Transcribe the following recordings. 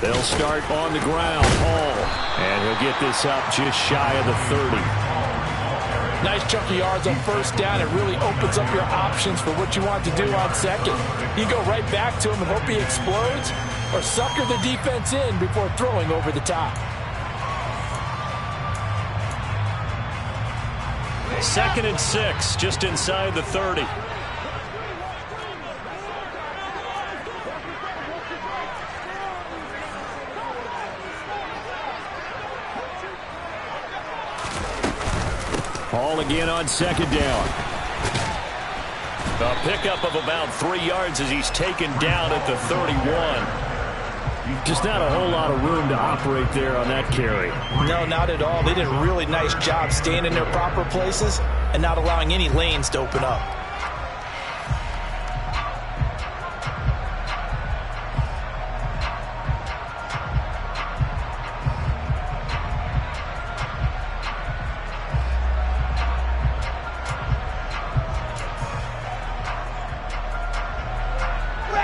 They'll start on the ground. Hall. And he'll get this up just shy of the 30. Nice chunk of yards on first down. It really opens up your options for what you want to do on second. You go right back to him and hope he explodes, or sucker the defense in before throwing over the top. Second and 6, just inside the 30. Hall again on second down. A pickup of about 3 yards as he's taken down at the 31. Just not a whole lot of room to operate there on that carry. No, not at all. They did a really nice job staying in their proper places and not allowing any lanes to open up.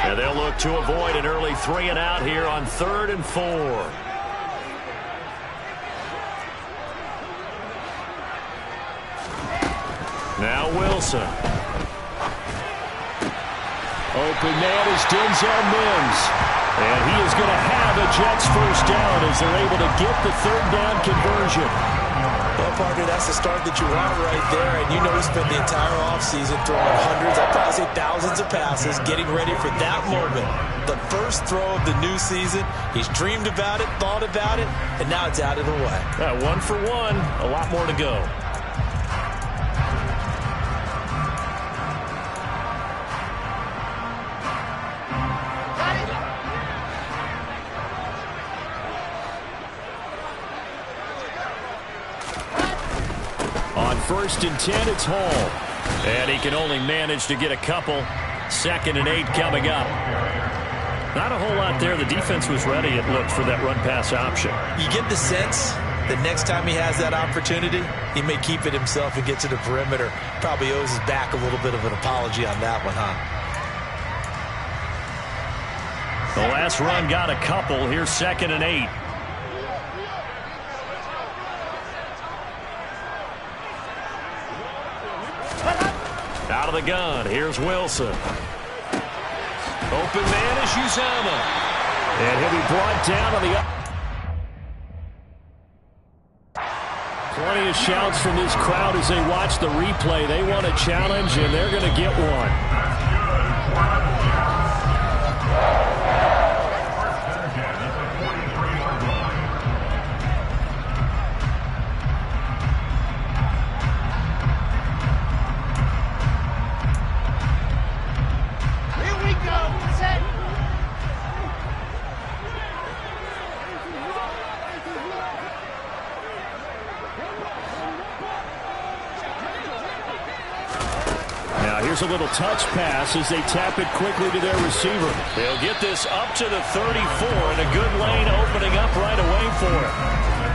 And they'll look to avoid an early 3 and out here on 3rd and 4. Now Wilson. Open man is Denzel Mims. And he is going to have a Jets first down as they're able to get the 3rd down conversion. Well, partner, that's the start that you want right there. And you know he spent the entire offseason throwing hundreds, I'd probably say thousands of passes, getting ready for that moment. The first throw of the new season. He's dreamed about it, thought about it, and now it's out of the way. 1 for 1, a lot more to go. On 1st and 10, it's Hall. And he can only manage to get a couple. 2nd and 8 coming up. Not a whole lot there. The defense was ready, it looked, for that run-pass option. You get the sense that next time he has that opportunity, he may keep it himself and get to the perimeter. Probably owes his back a little bit of an apology on that one, huh? The last run got a couple. Here's 2nd and 8. Out of the gun, here's Wilson. Open man is Uzomah. And he'll be brought down on the up. Plenty of shouts from this crowd as they watch the replay. They want a challenge, and they're going to get one. Here's a little touch pass as they tap it quickly to their receiver. They'll get this up to the 34, and a good lane opening up right away for it.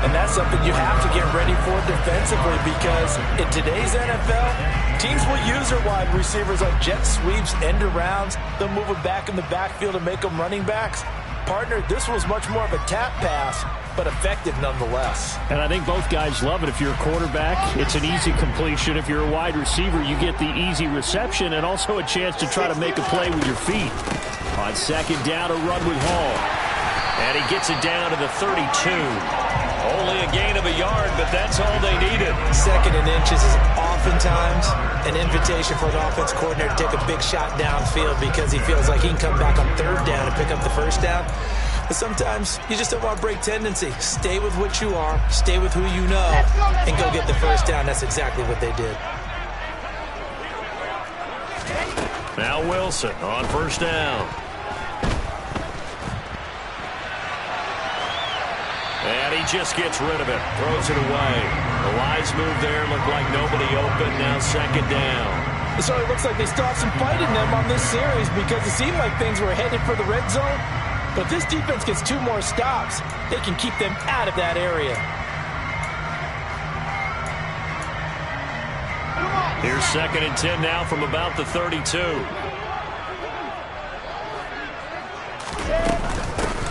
And that's something you have to get ready for defensively, because in today's NFL, teams will use their wide receivers on jet sweeps, end arounds. They'll move them back in the backfield and make them running backs. Partner, this was much more of a tap pass, but effective nonetheless. And I think both guys love it. If you're a quarterback, it's an easy completion. If you're a wide receiver, you get the easy reception and also a chance to try to make a play with your feet. On 2nd down, a run with Hall. And he gets it down to the 32. Only a gain of a yard, but that's all they needed. 2nd and inches is oftentimes an invitation for an offense coordinator to take a big shot downfield because he feels like he can come back on 3rd down and pick up the 1st down. But sometimes you just don't want to break tendency. Stay with what you are, stay with who you know, and go get the 1st down. That's exactly what they did. Now Wilson on 1st down. And he just gets rid of it, throws it away. The wise move there, looked like nobody open, now 2nd down. It looks like they still have some fight in them on this series, because it seemed like things were headed for the red zone. But if this defense gets 2 more stops, they can keep them out of that area. Here's 2nd and 10 now from about the 32.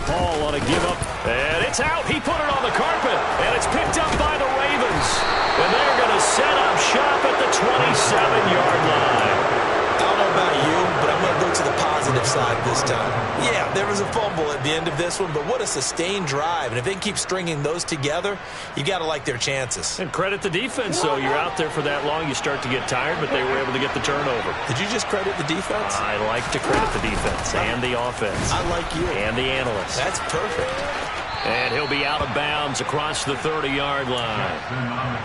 Paul on a give up, and it's out. He put it on the carpet, and it's picked up by the Ravens. And they're going to set up shop at the 27-yard line. I don't know about you, but I'm going to go to the positive side this time. Yeah, there was a fumble at the end of this one, but what a sustained drive. And if they can keep stringing those together, you got to like their chances. And credit the defense, though. You're out there for that long, you start to get tired, but they were able to get the turnover. Did you just credit the defense? I like to credit the defense and the offense. I like you. And the analysts. That's perfect. And he'll be out of bounds across the 30-yard line.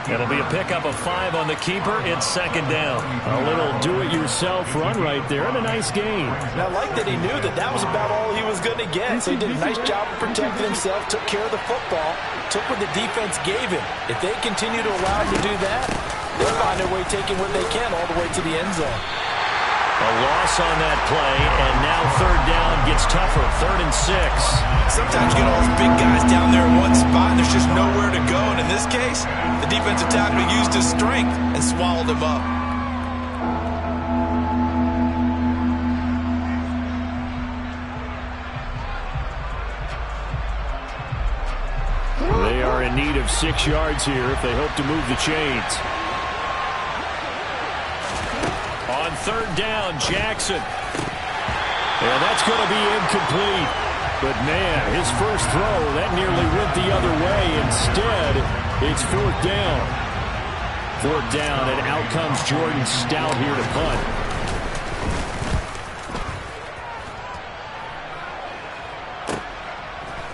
It'll be a pickup of 5 on the keeper. It's 2nd down. A little do-it-yourself run right there and a nice gain. Now, I like that he knew that that was about all he was going to get. So he did a nice job of protecting himself, took care of the football, took what the defense gave him. If they continue to allow him to do that, they'll find their way taking what they can all the way to the end zone. A loss on that play, and now 3rd down gets tougher. 3rd and 6. Sometimes you get all those big guys down there in one spot, and there's just nowhere to go. And in this case, the defensive tackle used his strength and swallowed him up. They are in need of 6 yards here if they hope to move the chains. On 3rd down, Jackson. And that's going to be incomplete. But, man, his first throw, that nearly went the other way. Instead, it's 4th down. 4th down, and out comes Jordan Stout here to punt.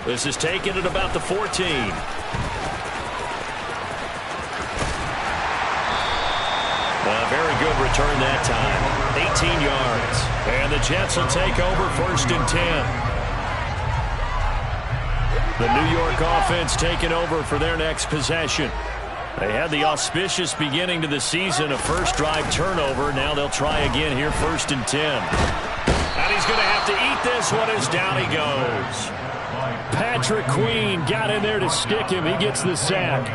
This is taken at about the 14. A very good return that time. 18 yards. And the Jets will take over 1st and 10. The New York offense taking over for their next possession. They had the auspicious beginning to the season, a first drive turnover. Now they'll try again here, 1st and 10. And he's going to have to eat this one as down he goes. Patrick Queen got in there to stick him. He gets the sack.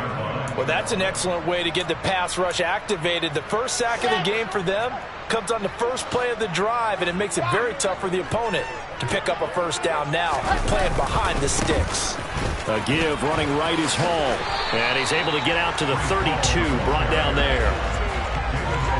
Well, that's an excellent way to get the pass rush activated. The first sack of the game for them comes on the first play of the drive, and it makes it very tough for the opponent to pick up a 1st down now, playing behind the sticks. A give running right is Hall, and he's able to get out to the 32, brought down there.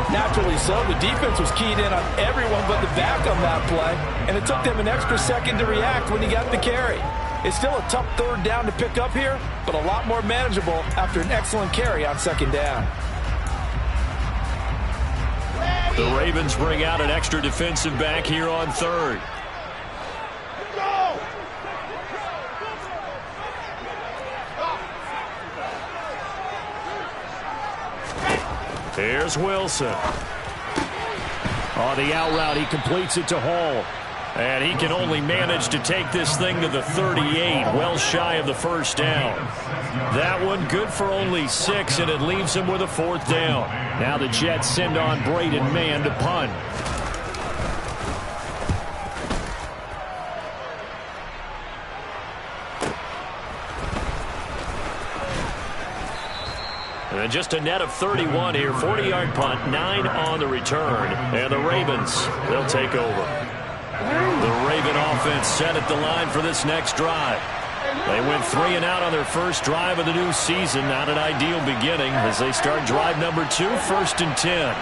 Naturally so. The defense was keyed in on everyone but the back on that play, and it took them an extra second to react when he got the carry. It's still a tough 3rd down to pick up here, but a lot more manageable after an excellent carry on 2nd down. The Ravens bring out an extra defensive back here on 3rd. Here's Wilson. On the out route, he completes it to Hall. And he can only manage to take this thing to the 38, well shy of the 1st down. That one good for only 6, and it leaves him with a 4th down. Now the Jets send on Braden Mann to punt. And just a net of 31 here, 40-yard punt, 9 on the return. And the Ravens, they'll take over. The Raven offense set at the line for this next drive. They went 3 and out on their first drive of the new season. Not an ideal beginning as they start drive number 2, 1st and 10.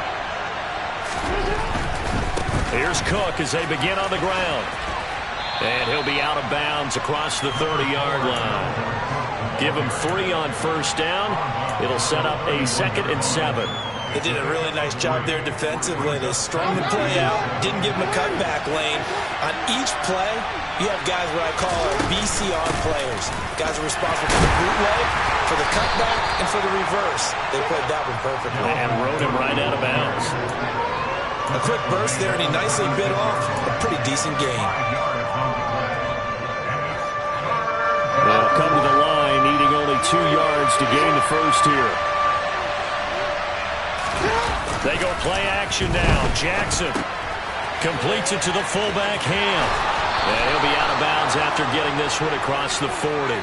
Here's Cook as they begin on the ground. And he'll be out of bounds across the 30-yard line. Give him 3 on 1st down. It'll set up a 2nd and 7. They did a really nice job there defensively. They strung the play out, didn't give him a cutback lane. On each play, you have guys what I call our BCR players. Guys are responsible for the bootleg, for the cutback, and for the reverse. They played that one perfectly. And rode him right out of bounds. A quick burst there, and he nicely bit off a pretty decent gain. They'll come to the line, needing only 2 yards to gain the 1st here. They go play action now. Jackson completes it to the fullback Ham. And he'll be out of bounds after getting this one across the 40.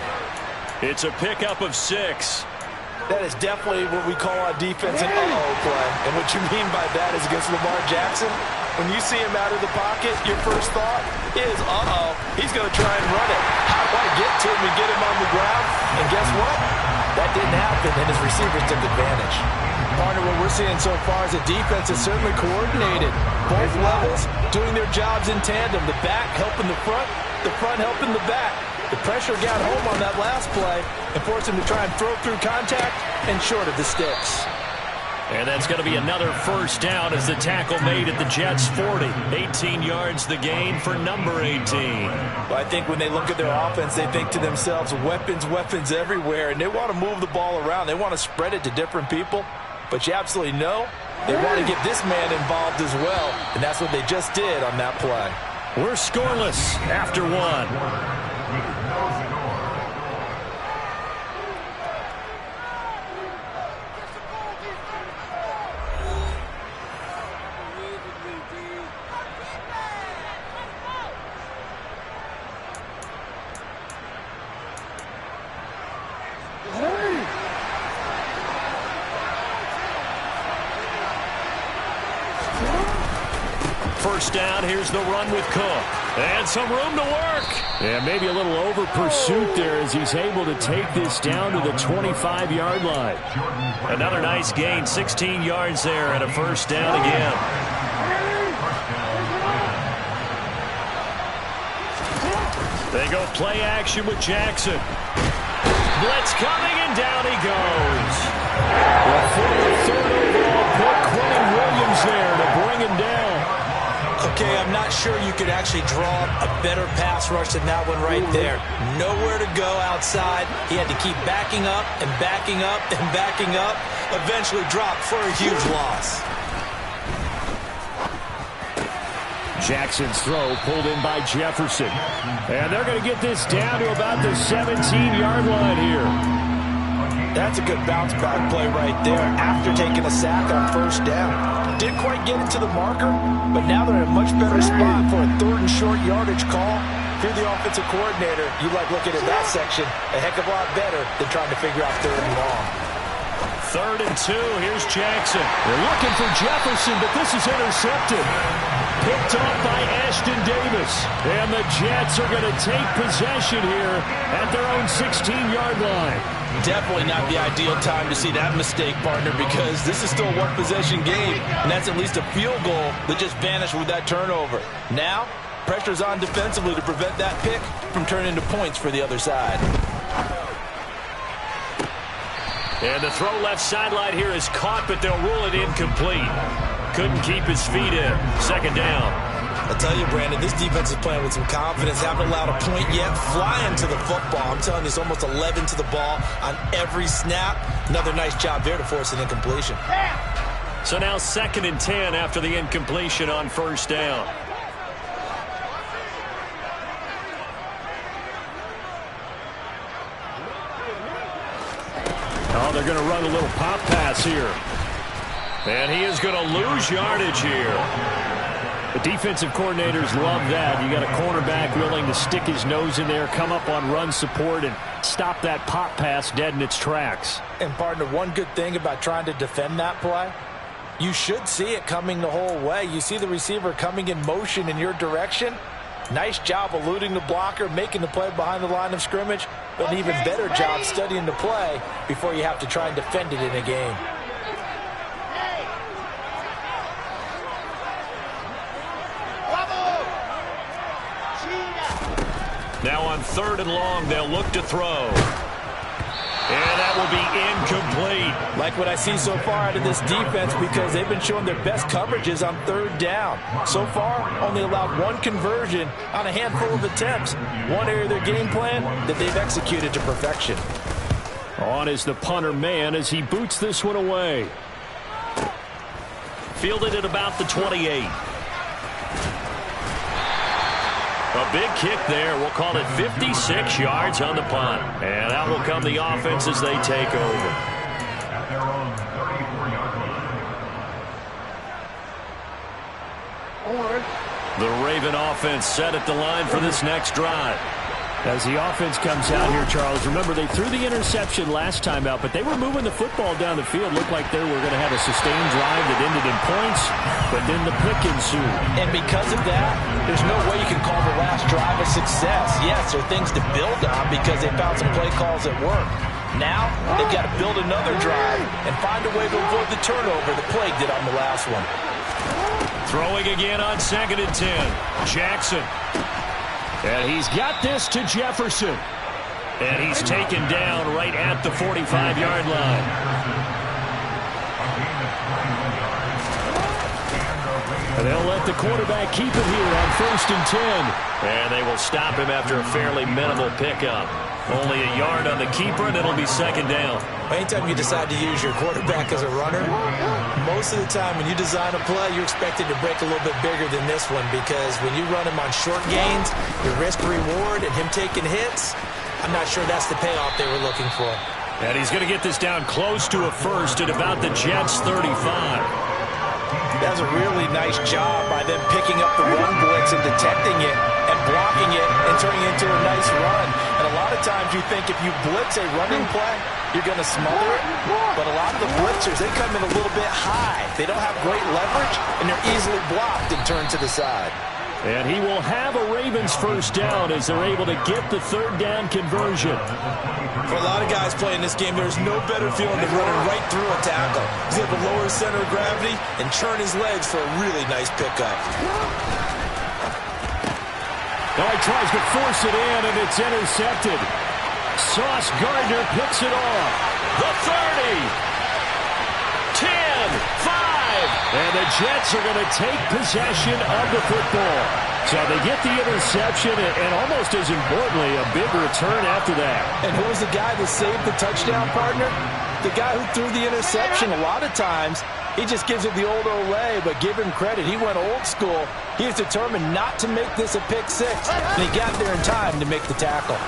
It's a pickup of 6. That is definitely what we call on defense an uh-oh play. And what you mean by that is against Lamar Jackson, when you see him out of the pocket, your first thought is, uh-oh, he's going to try and run it. I want to get to him and get him on the ground. And guess what? That didn't happen, and his receivers took advantage. Partner, what we're seeing so far is the defense is certainly coordinated. Both levels doing their jobs in tandem. The back helping the front helping the back. The pressure got home on that last play and forced him to try and throw through contact and short of the sticks. And that's going to be another first down as the tackle made at the Jets' 40. 18 yards the gain for number 18. Well, I think when they look at their offense, they think to themselves, weapons, weapons everywhere, and they want to move the ball around. They want to spread it to different people. But you absolutely know they want to get this man involved as well, and that's what they just did on that play. We're scoreless after one. First down, here's the run with Cook. And some room to work. And maybe a little over pursuit there as he's able to take this down to the 25-yard line. Another nice gain, 16 yards there and a first down again. They go play action with Jackson. Blitz coming, and down he goes. The third overall pick, Quentin Williams there to bring him down. Okay, I'm not sure you could actually draw a better pass rush than that one right there. Nowhere to go outside. He had to keep backing up and backing up and backing up. Eventually dropped for a huge loss. Jackson's throw pulled in by Jefferson. And they're going to get this down to about the 17-yard line here. That's a good bounce-back play right there after taking a sack on first down. Didn't quite get it to the marker, but now they're in a much better spot for a third and short yardage call. If you're the offensive coordinator, you like looking at that section a heck of a lot better than trying to figure out third and long. 3rd and 2, here's Jackson. They're looking for Jefferson, but this is intercepted. Picked off by Ashton Davis. And the Jets are going to take possession here at their own 16-yard line. Definitely not the ideal time to see that mistake, partner, because this is still a one-possession game, and that's at least a field goal that just vanished with that turnover. Now, pressure's on defensively to prevent that pick from turning into points for the other side. And the throw left sideline here is caught, but they'll rule it incomplete. Couldn't keep his feet in. 2nd down. I'll tell you, Brandon, this defense is playing with some confidence. Haven't allowed a point yet. Flying to the football. I'm telling you, it's almost 11 to the ball on every snap. Another nice job there to force an incompletion. So now 2nd and 10 after the incompletion on first down. Oh, they're going to run a little pop pass here. And he is going to lose yardage here. The defensive coordinators love that. You got a cornerback willing to stick his nose in there, come up on run support, and stop that pop pass dead in its tracks. And, partner, one good thing about trying to defend that play, you should see it coming the whole way. You see the receiver coming in motion in your direction. Nice job eluding the blocker, making the play behind the line of scrimmage, but an even better job studying the play before you have to try and defend it in a game. Now on 3rd and long, they'll look to throw. And that will be incomplete. Like what I see so far out of this defense, because they've been showing their best coverages on 3rd down. So far, only allowed one conversion on a handful of attempts. One area of their game plan that they've executed to perfection. On is the punter man as he boots this one away. Fielded at about the 28. A big kick there. We'll call it 56 yards on the punt. And out will come the offense as they take over. The Raven offense set at the line for this next drive. As the offense comes out here, Charles, remember they threw the interception last time out, but they were moving the football down the field. Looked like they were going to have a sustained drive that ended in points, but then the pick ensued. And because of that, there's no way you can call the last drive a success. Yes, there are things to build on because they found some play calls that work. Now, they've got to build another drive and find a way to avoid the turnover the Plague did on the last one. Throwing again on 2nd and 10. Jackson. And he's got this to Jefferson. And he's taken down right at the 45-yard line. And they'll let the quarterback keep it here on 1st and 10. And they will stop him after a fairly minimal pickup. Only a yard on the keeper, and it'll be 2nd down. Anytime you decide to use your quarterback as a runner, most of the time when you design a play, you're expected to break a little bit bigger than this one because when you run him on short gains, your risk-reward and him taking hits, I'm not sure that's the payoff they were looking for. And he's going to get this down close to a first at about the Jets' 35. That was a really nice job by them picking up the run blitz and detecting it and blocking it and turning it into a nice run. And a lot of times you think if you blitz a running play, you're going to smother it. But a lot of the blitzers, they come in a little bit high. They don't have great leverage, and they're easily blocked and turned to the side. And he will have a Ravens first down as they're able to get the 3rd down conversion. For a lot of guys playing this game, there's no better feeling than running right through a tackle. He's able to lower his center of gravity and churn his legs for a really nice pickup. Now he tries to force it in, and it's intercepted. Sauce Gardner picks it off. The 30. 10. 5. And the Jets are going to take possession of the football. So they get the interception and almost as importantly, a big return after that. And who was the guy that saved the touchdown, partner? The guy who threw the interception. A lot of times, he just gives it the old Olay, but give him credit. He went old school. He was determined not to make this a pick six, and he got there in time to make the tackle.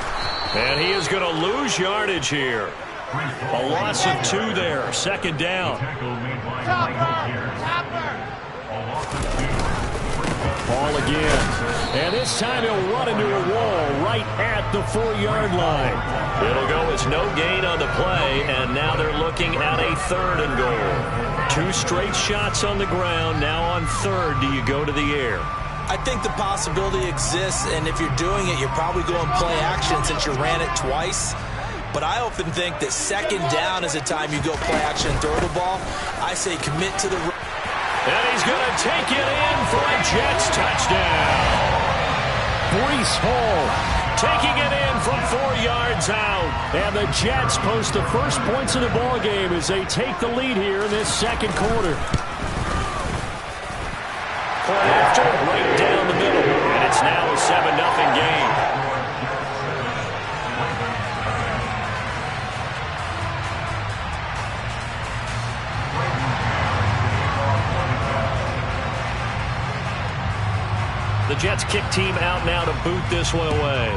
And he is going to lose yardage here. A loss of 2 there. 2nd down. Ball again. And this time he'll run into a wall right at the 4-yard line. It'll go as no gain on the play, and now they're looking at a 3rd and goal. 2 straight shots on the ground. Now on 3rd, do you go to the air? I think the possibility exists, and if you're doing it, you're probably going play action since you ran it twice. But I often think that 2nd down is the time you go play action and throw the ball. I say commit to the... And he's going to take it in for a Jets touchdown. Breece Hall taking it in from 4 yards out. And the Jets post the first points of the ball game as they take the lead here in this 2nd quarter. Point after, right down the middle. And it's now a 7-0 game. The Jets kick team out now to boot this one away.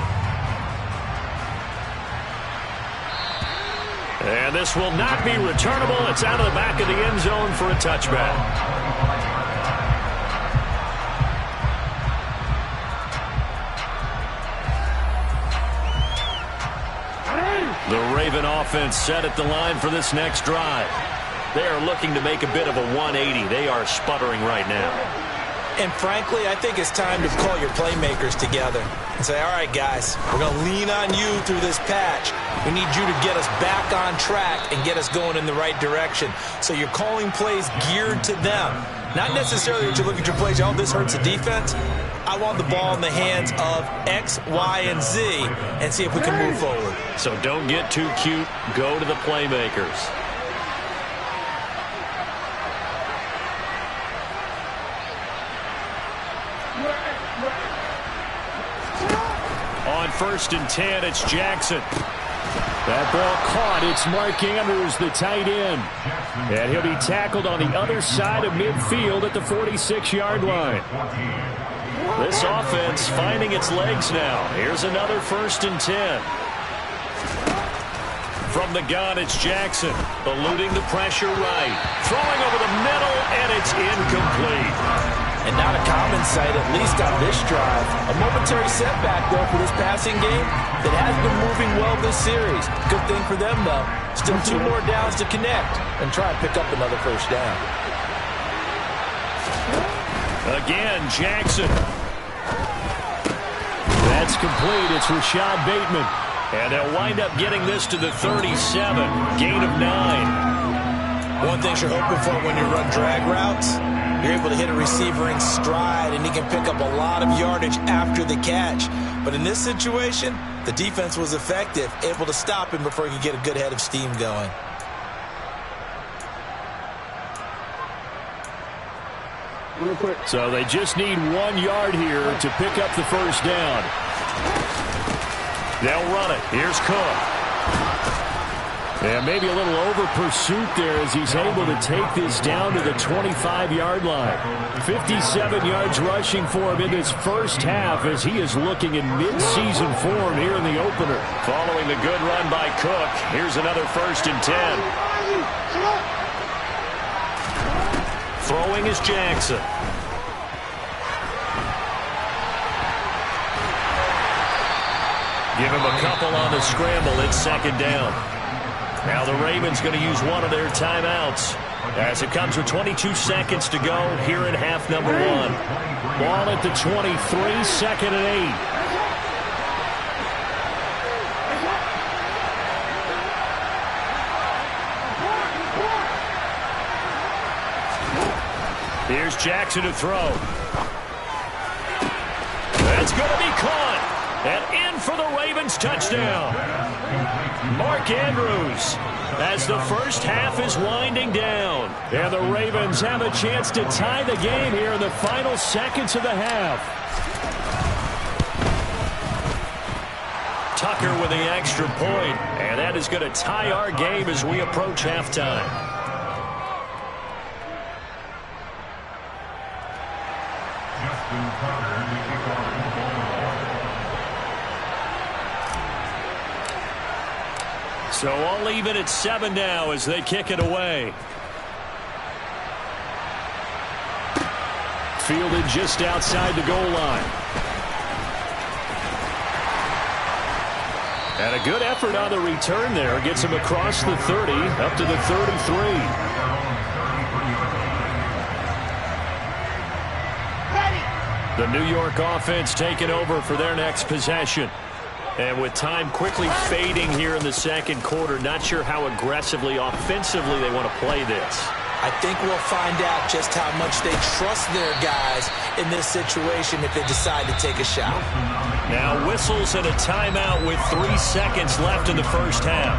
And this will not be returnable. It's out of the back of the end zone for a touchback. The Raven offense set at the line for this next drive. They are looking to make a bit of a 180. They are sputtering right now. And frankly, I think it's time to call your playmakers together and say, all right, guys, we're going to lean on you through this patch. We need you to get us back on track and get us going in the right direction. So you're calling plays geared to them. Not necessarily that you look at your plays, oh, this hurts the defense. I want the ball in the hands of X, Y, and Z and see if we can move forward. So don't get too cute. Go to the playmakers. On 1st and 10, it's Jackson. That ball caught. It's Mark Andrews, the tight end. And he'll be tackled on the other side of midfield at the 46-yard line. This offense finding its legs now. Here's another 1st and 10. From the gun, it's Jackson, eluding the pressure right. Throwing over the middle, and it's incomplete. And not a common sight, at least on this drive. A momentary setback, though, for this passing game that has been moving well this series. Good thing for them, though. Still 2 more downs to connect and try and pick up another first down. Again, Jackson. That's complete. It's Rashad Bateman. And they'll wind up getting this to the 37. Gain of 9. One thing you're hoping for when you run drag routes, you're able to hit a receiver in stride, and he can pick up a lot of yardage after the catch. But in this situation, the defense was effective, able to stop him before he could get a good head of steam going. So they just need 1 yard here to pick up the first down. They'll run it. Here's Cook. And maybe a little over pursuit there as he's able to take this down to the 25-yard line. 57 yards rushing for him in this first half as he is looking in mid-season form here in the opener. Following the good run by Cook, here's another 1st and 10. Throwing is Jackson. Give him a couple on the scramble. It's 2nd down. Now the Ravens going to use one of their timeouts as it comes with 22 seconds to go here in half number 1. Ball at the 23, 2nd and 8. Here's Jackson to throw. That's going to be caught. And in for the Ravens touchdown. Mark Andrews as the first half is winding down. And the Ravens have a chance to tie the game here in the final seconds of the half. Tucker with the extra point. And that is going to tie our game as we approach halftime. So all even at 7 now as they kick it away. Fielded just outside the goal line. And a good effort on the return there. Gets him across the 30 up to the 33. The New York offense taking over for their next possession. And with time quickly fading here in the second quarter, not sure how aggressively, offensively they want to play this. I think we'll find out just how much they trust their guys in this situation if they decide to take a shot. Now whistles and a timeout with 3 seconds left in the first half.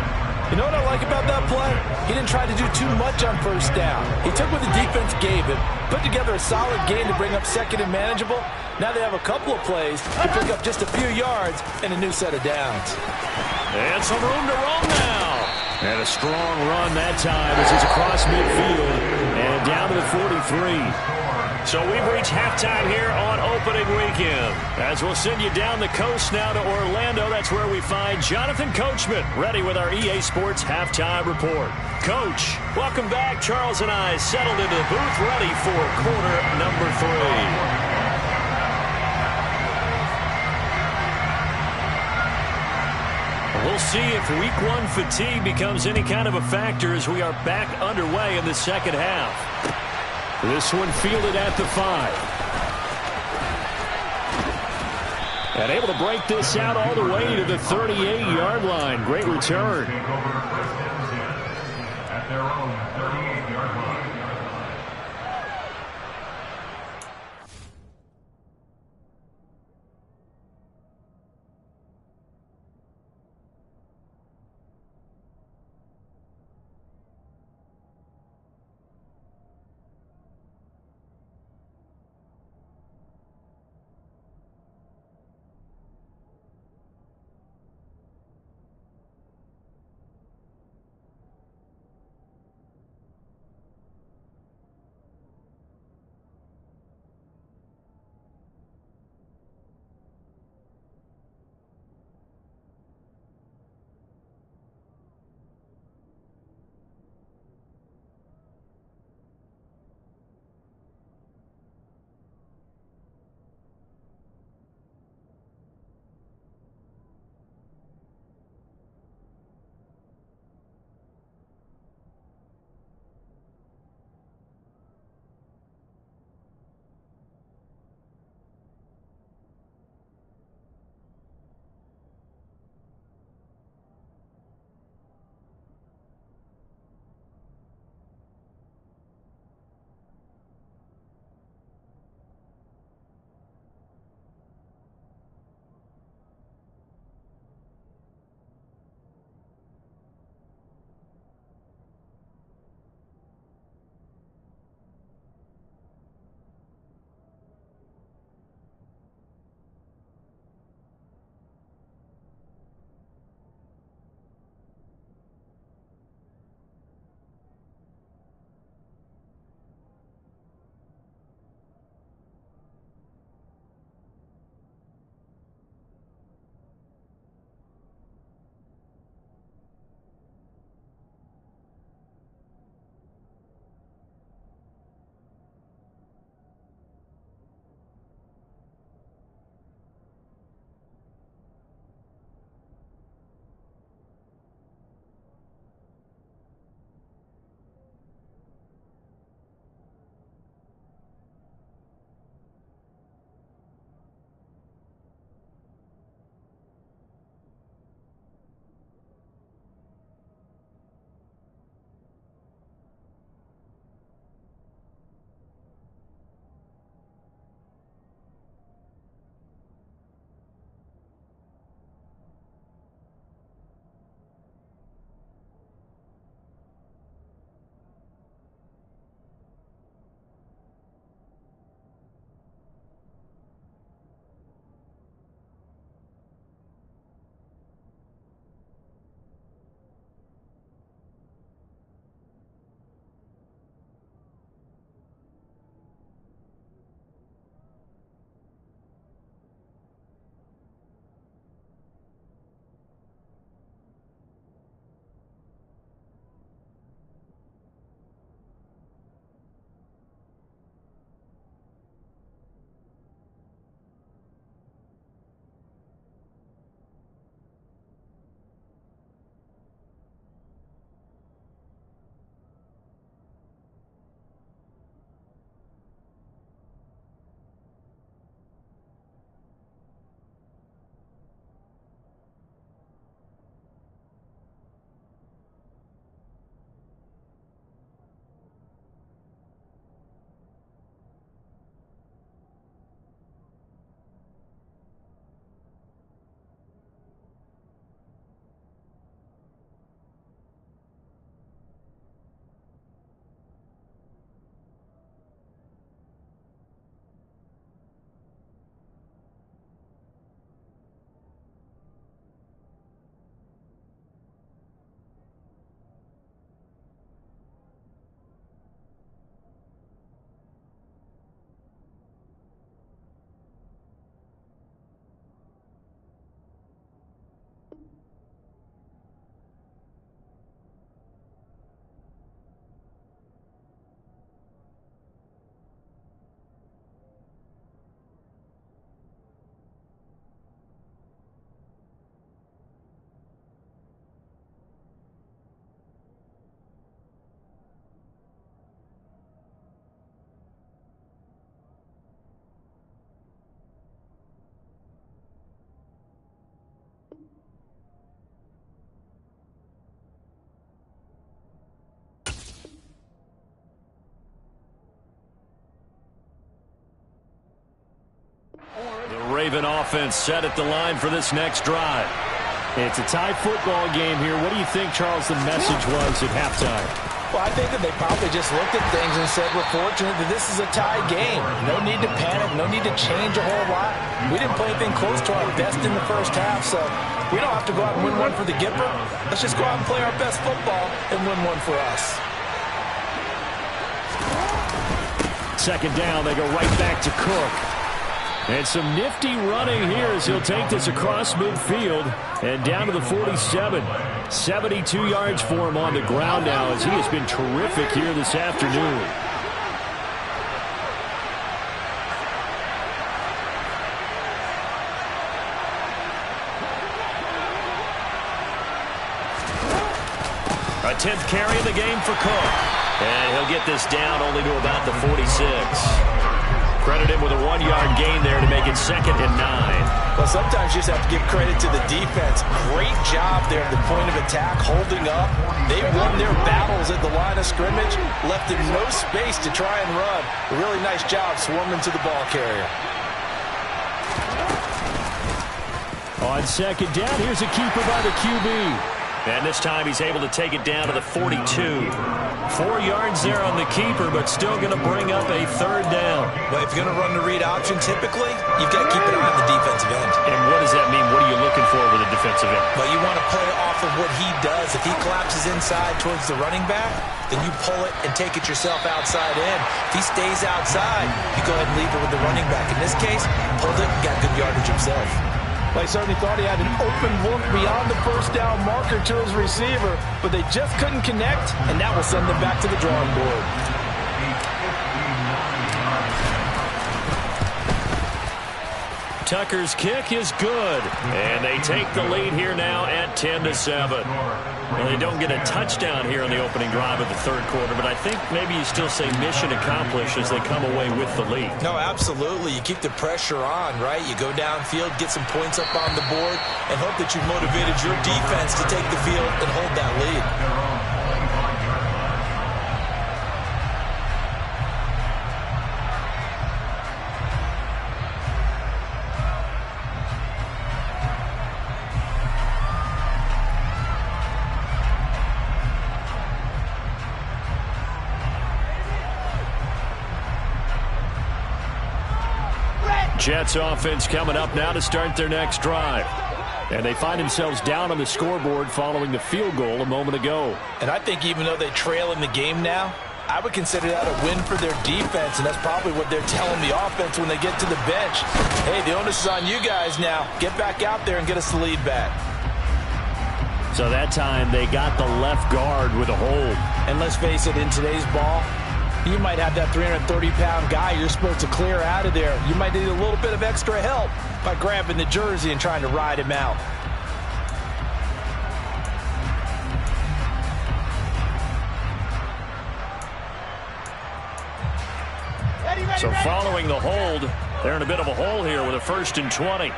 You know what I like about that play? He didn't try to do too much on first down. He took what the defense gave him, put together a solid game to bring up 2nd and manageable. Now they have a couple of plays to pick up just a few yards and a new set of downs. And some room to roam now. And a strong run that time as he's across midfield and down to the 43. So we've reached halftime here on opening weekend. As we'll send you down the coast now to Orlando, that's where we find Jonathan Coachman ready with our EA Sports Halftime Report. Coach, welcome back. Charles and I settled into the booth ready for quarter number 3. We'll see if week 1 fatigue becomes any kind of a factor as we are back underway in the second half. This one fielded at the 5. And able to break this out all the way to the 38-yard line. Great return. At their own 38-yard line. Raven offense set at the line for this next drive. It's a tie football game here. What do you think, Charles, the message was at halftime? Well, I think that they probably just looked at things and said, we're fortunate that this is a tie game. No need to panic, no need to change a whole lot. We didn't play anything close to our best in the first half, so we don't have to go out and win one for the Gipper. Let's just go out and play our best football and win one for us. Second down, they go right back to Cook. And some nifty running here as he'll take this across midfield and down to the 47. 72 yards for him on the ground now as he has been terrific here this afternoon. A 10th carry of the game for Cook. And he'll get this down only to about the 46. Credit him with a 1-yard gain there to make it 2nd and 9. Well, sometimes you just have to give credit to the defense. Great job there at the point of attack, holding up. They won their battles at the line of scrimmage, left them no space to try and run. A really nice job swarming to the ball carrier. On second down, here's a keeper by the QB. And this time he's able to take it down to the 42. 4 yards there on the keeper, but still going to bring up a 3rd down. Well, if you're going to run the read option, typically, you've got to keep an eye on the defensive end. And what does that mean? What are you looking for with a defensive end? Well, you want to play off of what he does. If he collapses inside towards the running back, then you pull it and take it yourself outside in. If he stays outside, you go ahead and leave it with the running back. In this case, pulled it and got good yardage himself. Well, he certainly thought he had an open look beyond the first down marker to his receiver, but they just couldn't connect, and that will send them back to the drawing board. Tucker's kick is good, and they take the lead here now at 10-7. Well, they don't get a touchdown here in the opening drive of the 3rd quarter, but I think maybe you still say mission accomplished as they come away with the lead. No, absolutely. You keep the pressure on, right? You go downfield, get some points up on the board, and hope that you've motivated your defense to take the field and hold that lead. Jets offense coming up now to start their next drive. And they find themselves down on the scoreboard following the field goal a moment ago. And I think even though they trail in the game now, I would consider that a win for their defense, and that's probably what they're telling the offense when they get to the bench. Hey, the onus is on you guys now. Get back out there and get us the lead back. So that time they got the left guard with a hold. And let's face it, in today's ball, you might have that 330-pound guy you're supposed to clear out of there. You might need a little bit of extra help by grabbing the jersey and trying to ride him out. So following the hold, they're in a bit of a hole here with a 1st and 20.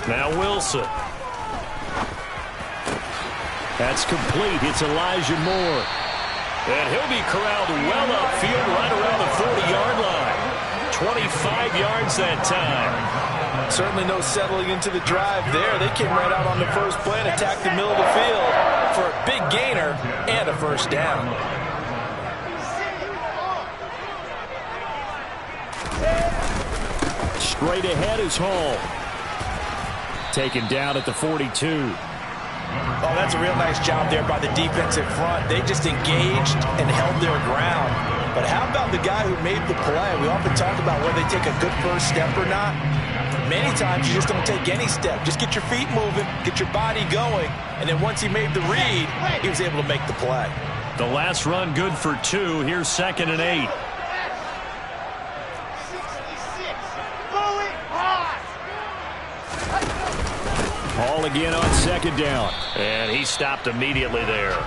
Now Wilson. That's complete. It's Elijah Moore. And he'll be corralled well upfield right around the 40-yard line. 25 yards that time. Certainly no settling into the drive there. They came right out on the first play and attacked the middle of the field for a big gainer and a 1st down. Straight ahead is Hall. Taken down at the 42. Oh, that's a real nice job there by the defensive front. They just engaged and held their ground. But how about the guy who made the play? We often talk about whether they take a good first step or not. Many times you just don't take any step. Just get your feet moving, get your body going, and then once he made the read, he was able to make the play. The last run good for 2. Here's 2nd and 8. Hall again on 2nd down. And he stopped immediately there.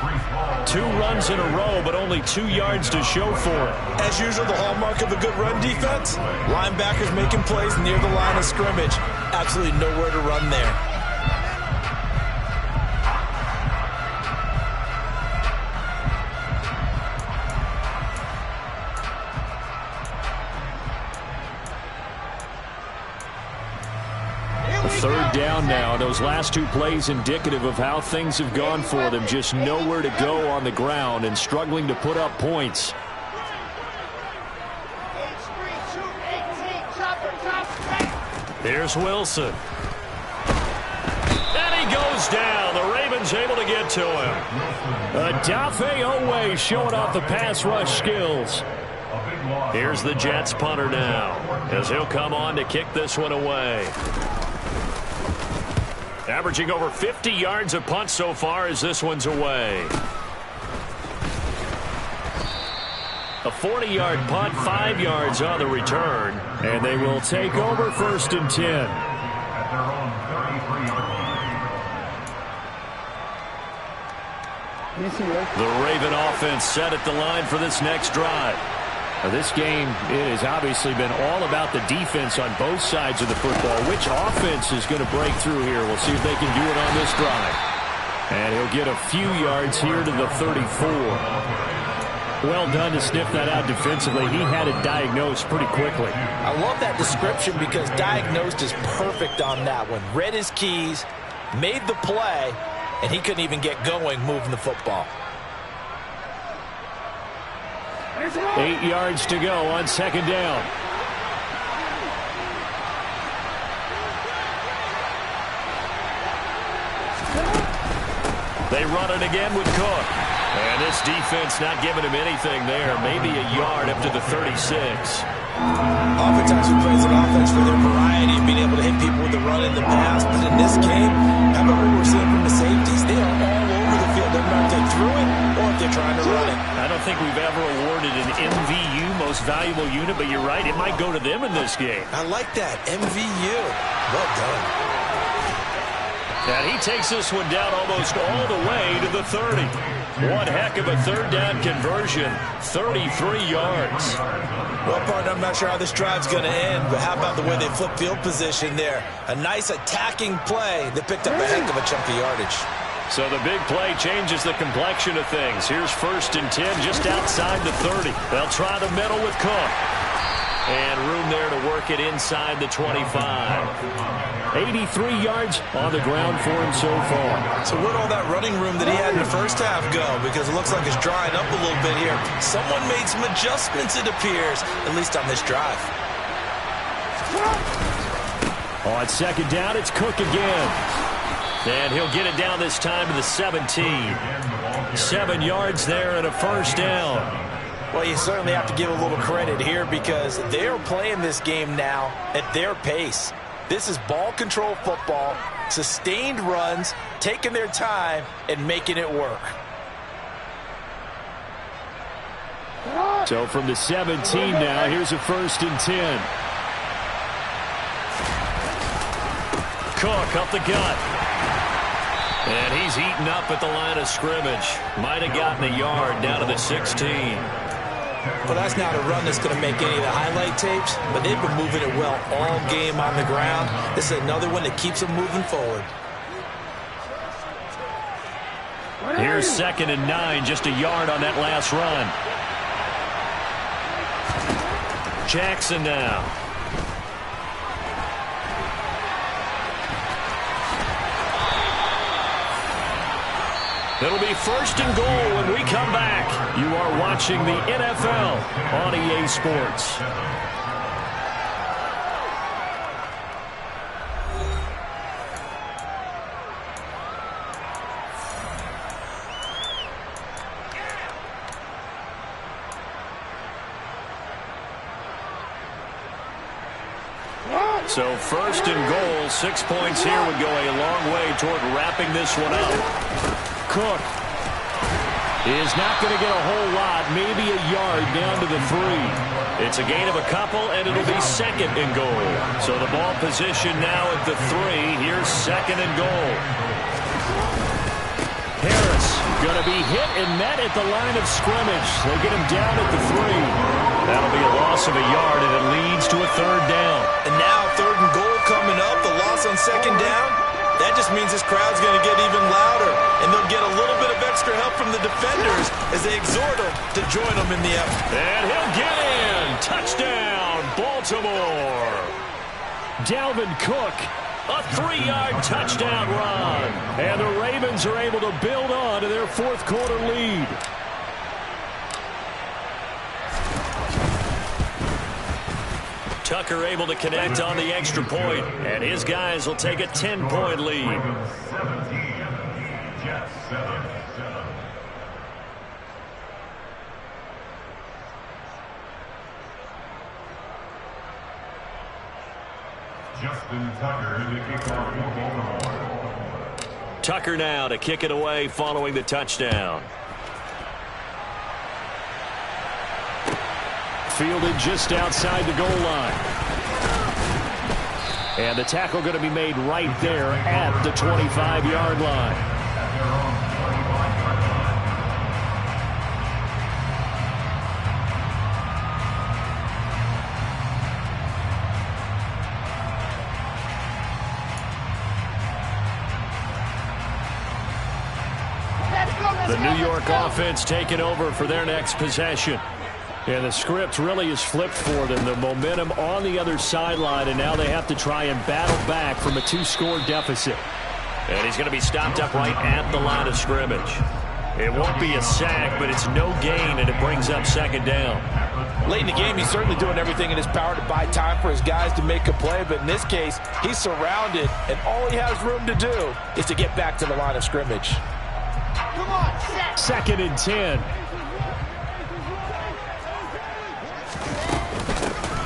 2 runs in a row, but only 2 yards to show for it. As usual, the hallmark of a good run defense, linebackers making plays near the line of scrimmage. Absolutely nowhere to run there. Third down now. Those last two plays indicative of how things have gone for them. Just nowhere to go on the ground and struggling to put up points. Here's Wilson. And he goes down. The Ravens able to get to him. Odafe Oweh showing off the pass rush skills. Here's the Jets punter now, as he'll come on to kick this one away. Averaging over 50 yards a punt so far as this one's away. A 40-yard punt, 5 yards on the return, and they will take over 1st and 10. The Raven offense set at the line for this next drive. Now, this game, it has obviously been all about the defense on both sides of the football. Which offense is going to break through here? We'll see if they can do it on this drive. And he'll get a few yards here to the 34. Well done to sniff that out defensively. He had it diagnosed pretty quickly. I love that description because diagnosed is perfect on that one. Read his keys, made the play, and he couldn't even get going moving the football. 8 yards to go on 2nd down. They run it again with Cook. And this defense not giving him anything there. Maybe a yard up to the 36. Oftentimes we praise an offense for their variety of being able to hit people with the run and the pass. But in this game, how about what we're seeing from the safeties? They are all over the field. They're not they threw it or if they're trying to run it. I don't think we've ever awarded an MVU, most valuable unit, but you're right, it might go to them in this game. I like that, MVU. Well done. And he takes this one down almost all the way to the 30. One heck of a 3rd down conversion, 33 yards. Well, partner, I'm not sure how this drive's going to end, but how about the way they flip field position there? A nice attacking play that picked up a heck of a chunk of yardage. So the big play changes the complexion of things. Here's 1st and 10 just outside the 30. They'll try the middle with Cook. And room there to work it inside the 25. 83 yards on the ground for him so far. So where'd all that running room that he had in the first half go? Because it looks like it's drying up a little bit here. Someone made some adjustments, it appears, at least on this drive. On 2nd down, it's Cook again. And he'll get it down this time to the 17. 7 yards there and a 1st down. Well, you certainly have to give a little credit here because they're playing this game now at their pace. This is ball control football, sustained runs, taking their time, and making it work. So from the 17 now, here's a 1st and 10. Cook up the gut. And he's eaten up at the line of scrimmage. Might have gotten a yard down to the 16. Well, that's not a run that's going to make any of the highlight tapes, but they've been moving it well all game on the ground. This is another one that keeps them moving forward. Here's 2nd and 9, just a yard on that last run. Jackson now. It'll be 1st and goal when we come back. You are watching the NFL on EA Sports. So 1st and goal, 6 points here would go a long way toward wrapping this one up. Cook is not going to get a whole lot, maybe a yard down to the 3. It's a gain of a couple, and it'll be 2nd and goal. So the ball position now at the 3. Here's 2nd and goal. Harris going to be hit and met at the line of scrimmage. They get him down at the 3. That'll be a loss of a yard, and it leads to a 3rd down. And now 3rd and goal coming up, the loss on 2nd down. That just means this crowd's going to get even louder, and they'll get a little bit of extra help from the defenders as they exhort them to join them in the effort. And he'll get in. Touchdown, Baltimore. Dalvin Cook A 3-yard touchdown run. And the Ravens are able to build on to their fourth quarter lead. Tucker able to connect on the extra point, and his guys will take a 10-point lead. Justin Tucker in the kickoff for Baltimore. Tucker now to kick it away following the touchdown. Fielded just outside the goal line. And the tackle going to be made right there at the 25-yard line. The New York offense taking over for their next possession. And the script really is flipped for them. The momentum on the other sideline, and now they have to try and battle back from a 2-score deficit. And he's going to be stopped up right at the line of scrimmage. It won't be a sack, but it's no gain, and it brings up second down. Late in the game, he's certainly doing everything in his power to buy time for his guys to make a play, but in this case, he's surrounded, and all he has room to do is to get back to the line of scrimmage. Come on, set. Second and 10.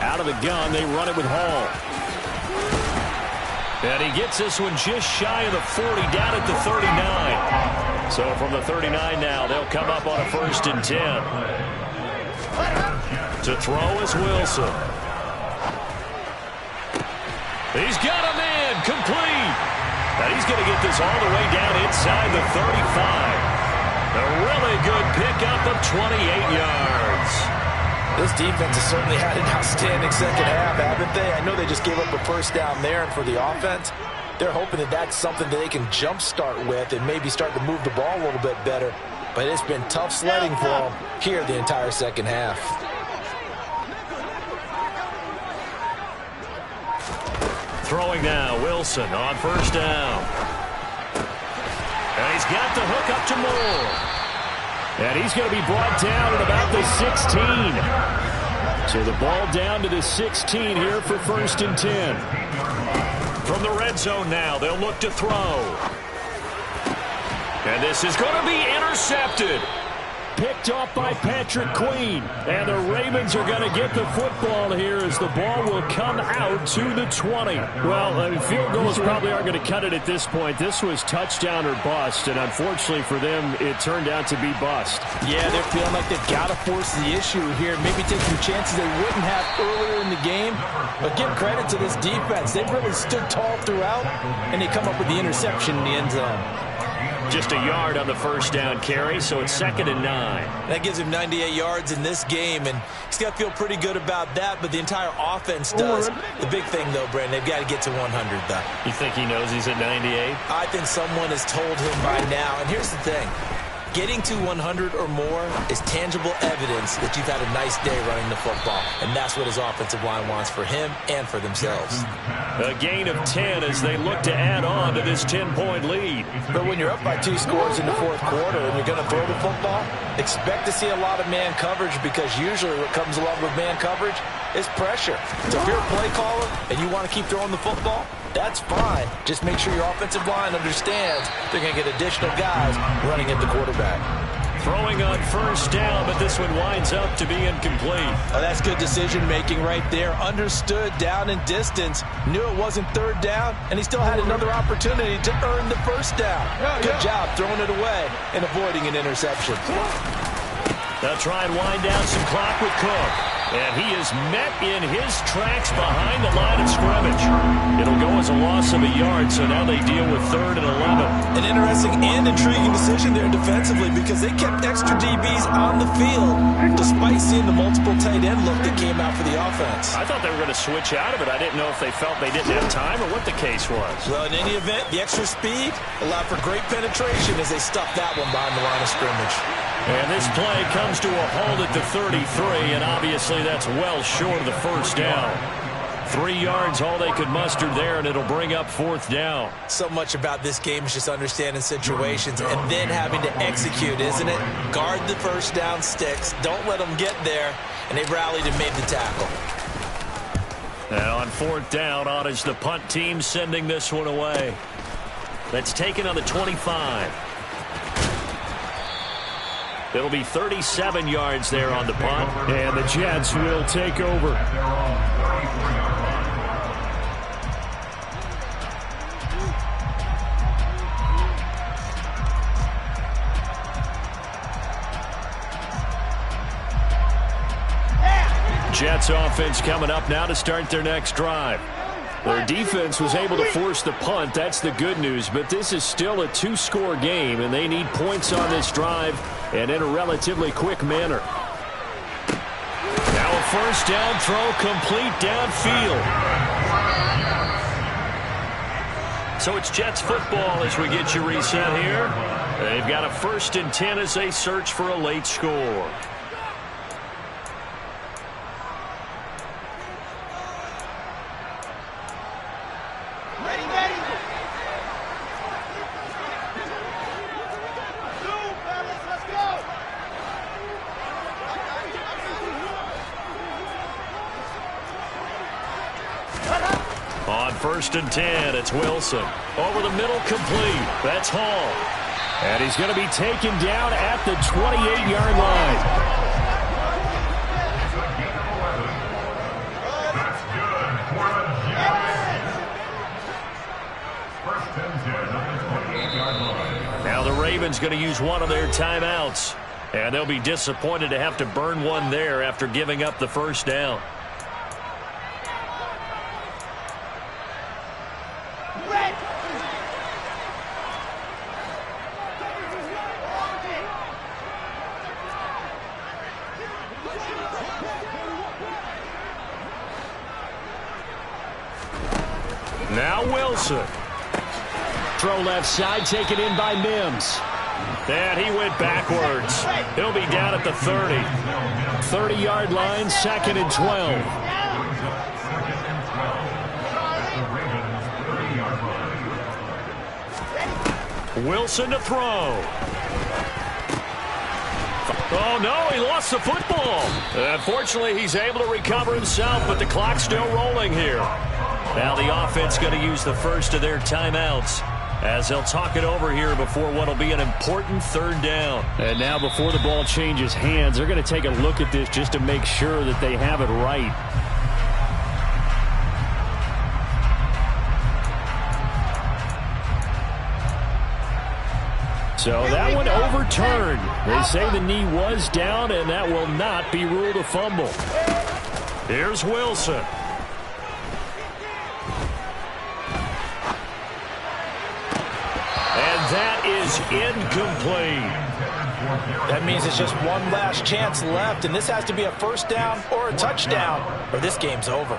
Out of the gun, they run it with Hall. And he gets this one just shy of the 40, down at the 39. So from the 39 now, they'll come up on a 1st and 10. To throw is Wilson. He's got a man, complete. And he's going to get this all the way down inside the 35. A really good pickup of 28 yards. This defense has certainly had an outstanding second half, haven't they? I know they just gave up a first down there, and for the offense, they're hoping that that's something that they can jumpstart with and maybe start to move the ball a little bit better. But it's been tough sledding for them here the entire second half. Throwing now, Wilson on 1st down. And he's got the hook up to Moore. And he's going to be brought down at about the 16. So the ball down to the 16 here for 1st and 10. From the red zone now, they'll look to throw. And this is going to be intercepted. Picked off by Patrick Queen. And the Ravens are going to get the football here as the ball will come out to the 20. Well, I mean, field goals probably aren't going to cut it at this point. This was touchdown or bust, and unfortunately for them, it turned out to be bust. Yeah, they're feeling like they've got to force the issue here. Maybe take some chances they wouldn't have earlier in the game. But give credit to this defense. They've really stood tall throughout, and they come up with the interception in the end zone. Just a yard on the 1st down carry, so it's 2nd and 9. That gives him 98 yards in this game, and he's got to feel pretty good about that, but the entire offense does. The big thing, though, Brandon, they've got to get to 100, though. You think he knows he's at 98? I think someone has told him by now, and here's the thing. Getting to 100 or more is tangible evidence that you've had a nice day running the football, and that's what his offensive line wants for him and for themselves. A gain of 10 as they look to add on to this 10-point lead. But when you're up by 2 scores in the 4th quarter and you're going to throw the football, expect to see a lot of man coverage, because usually what comes along with man coverage is pressure. So if you're a play caller and you want to keep throwing the football, that's fine. Just make sure your offensive line understands they're going to get additional guys running at the quarterback. Throwing on 1st down, but this one winds up to be incomplete. Oh, that's good decision-making right there. Understood down and distance. Knew it wasn't 3rd down, and he still had another opportunity to earn the 1st down. Good job throwing it away and avoiding an interception. They'll try and wind down some clock with Cook. And he is met in his tracks behind the line of scrimmage. It'll go as a loss of a yard, so now they deal with 3rd and 11. An interesting and intriguing decision there defensively, because they kept extra DBs on the field despite seeing the multiple tight end look that came out for the offense. I thought they were going to switch out of it. I didn't know if they felt they didn't have time or what the case was. Well, in any event, the extra speed allowed for great penetration as they stuffed that one behind the line of scrimmage. And this play comes to a halt at the 33, and obviously that's well short of the 1st down. 3 yards, all they could muster there, and it'll bring up 4th down. So much about this game is just understanding situations and then having to execute, isn't it? Guard the first down sticks. Don't let them get there. And they rallied and made the tackle. And on 4th down, on is the punt team sending this one away. That's taken on the 25. It'll be 37 yards there on the punt, and the Jets will take over. Jets offense coming up now to start their next drive. Their defense was able to force the punt. That's the good news. But this is still a 2-score game, and they need points on this drive and in a relatively quick manner. Now a first down throw complete downfield. So it's Jets football as we get you reset here. They've got a 1st and 10 as they search for a late score. On 1st and 10, it's Wilson. Over the middle, complete. That's Hall. And he's going to be taken down at the 28-yard line. Now the Ravens going to use one of their timeouts. And they'll be disappointed to have to burn one there after giving up the first down. Now Wilson. Throw left side, taken in by Mims. And he went backwards. He'll be down at the 30. 30-yard line, 2nd and 12. Wilson to throw. Oh, no, he lost the football. Unfortunately, he's able to recover himself, but the clock's still rolling here. Now the offense going to use the first of their timeouts as they'll talk it over here before what will be an important 3rd down. And now before the ball changes hands, they're going to take a look at this just to make sure that they have it right. So that one overturned. They say the knee was down, and that will not be ruled a fumble. Here's Wilson. And that is incomplete. That means it's just one last chance left, and this has to be a first down or a touchdown, or this game's over.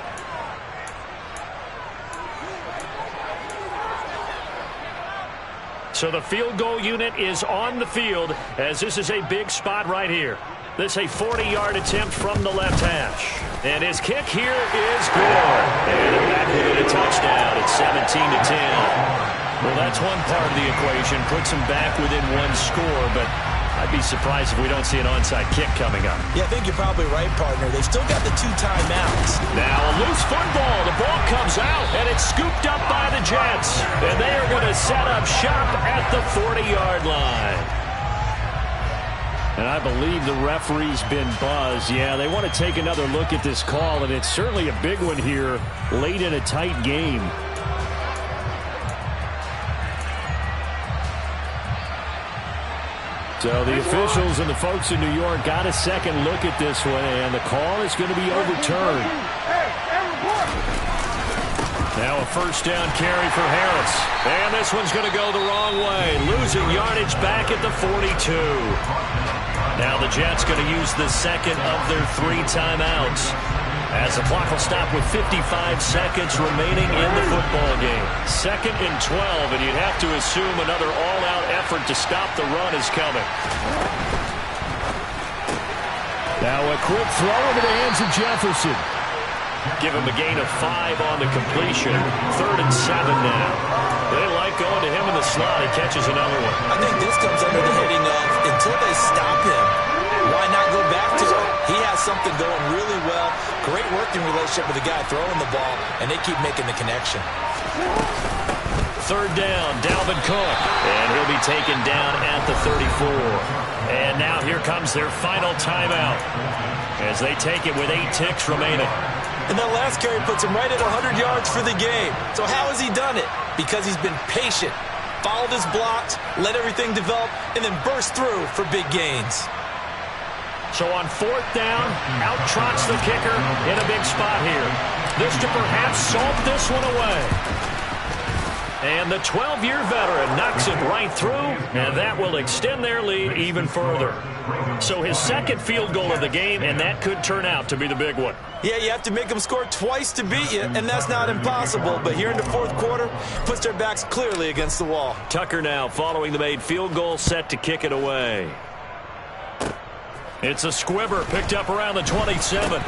So the field goal unit is on the field as this is a big spot right here. This is a 40-yard attempt from the left hash. And his kick here is good. And back with a touchdown at 17-10. Well, that's one part of the equation. Puts him back within one score, but I'd be surprised if we don't see an onside kick coming up. Yeah, I think you're probably right, partner. They've still got the 2 timeouts. Now a loose football. The ball comes out, and it's scooped up by the Jets. And they are going to set up shop at the 40-yard line. And I believe the referee's been buzzed. Yeah, they want to take another look at this call, and it's certainly a big one here late in a tight game. So the officials and the folks in New York got a second look at this one, and the call is going to be overturned. Now a first down carry for Harris. And this one's going to go the wrong way. Losing yardage back at the 42. Now the Jets going to use the second of their 3 timeouts, as the clock will stop with 55 seconds remaining in the football game. 2nd and 12, and you'd have to assume another all-out effort to stop the run is coming. Now a quick throw into the hands of Jefferson. Give him a gain of 5 on the completion. 3rd and 7 now. They like going to him in the slot. He catches another one. I think this comes under the heading of until they stop him, why not go back to it? He has something going really well. Great working relationship with the guy throwing the ball, and they keep making the connection. 3rd down, Dalvin Cook. And he'll be taken down at the 34. And now here comes their final timeout as they take it with 8 ticks remaining. And that last carry puts him right at 100 yards for the game. So how has he done it? Because he's been patient, followed his blocks, let everything develop, and then burst through for big gains. So on 4th down, out trots the kicker in a big spot here. This to perhaps salt this one away. And the 12-year veteran knocks it right through, and that will extend their lead even further. So his 2nd field goal of the game, and that could turn out to be the big one. Yeah, you have to make them score twice to beat you, and that's not impossible. But here in the 4th quarter, puts their backs clearly against the wall. Tucker now following the made field goal, set to kick it away. It's a squibber picked up around the 27.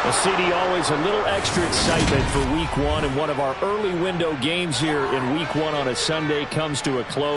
Well, CD, always a little extra excitement for Week 1, and one of our early window games here in Week 1 on a Sunday comes to a close.